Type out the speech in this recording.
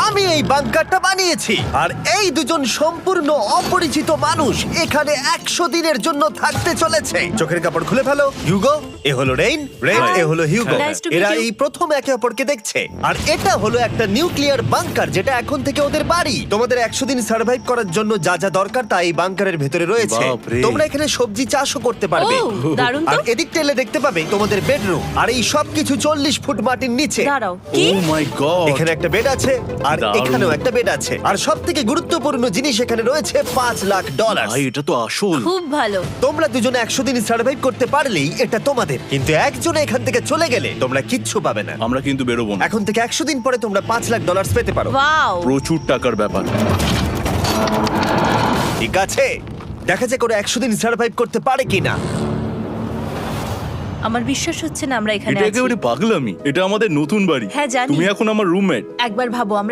আমি এই বাংকারটা বানিয়েছি আর এই দুজন সম্পূর্ণ অপরিচিত মানুষ এখানে 100 দিনের জন্য থাকতে চলেছে। চোখের কাপড় খুলে ফেলো। হিউগো, এ হলো রেইন, এ হলো হিউগো। Nice to meet এরা you. এই প্রথম একে অপরকে দেখছে। আর এটা হলো একটা নিউক্লিয়ার বাংকার যেটা এখন থেকে ওদের বাড়ি। তোমাদের 100 দিন সার্ভাইভ করার জন্য যা যা দরকার তা এই বাংকারের ভেতরে রয়েছে। বাপরে। তোমরা এখানে সবজি চাষও করতে পারবে। ও, দারুণ তো। আর এদিক টেলে দেখতে পাবে তোমাদের বেডরুম। আর এই সব কিছু 40 ফুট মাটির নিচে। দাঁড়াও, কি? ও মাই গড। এখানে একটা বেড আছে আর দারুণ। এখানেও একটা বেড আছে। আর সব থেকে গুরুত্বপূর্ণ জিনিস এখানে রয়েছে $5,00,000। ভাই এটা তো আসল। খুব ভালো। তোমরা দুজনে 100 দিন সার্ভাইভ করতে পারলেই এটা তোমাদের, কিন্তু একজনে এখান থেকে চলে গেলে তোমরা কিচ্ছু পাবে না। আমরা কিন্তু বেরোবো না। এখন থেকে 100 দিন পরে তোমরা $5,00,000 পেতে পারো। ওয়াও। প্রচুর টাকার ব্যাপার। ঠিক আছে, দেখা যাক করে 100 দিন সার্ভাইভ করতে পারে কিনা। আমার বিশ্বাস হচ্ছে না আমরা এখানে এটা আছি। একেবারে পাগলামি। এটা আমাদের নতুন বাড়ি। হ্যাঁ, জানি। তুমি এখন আমার রুমমেট। একবার ভাবো আমরা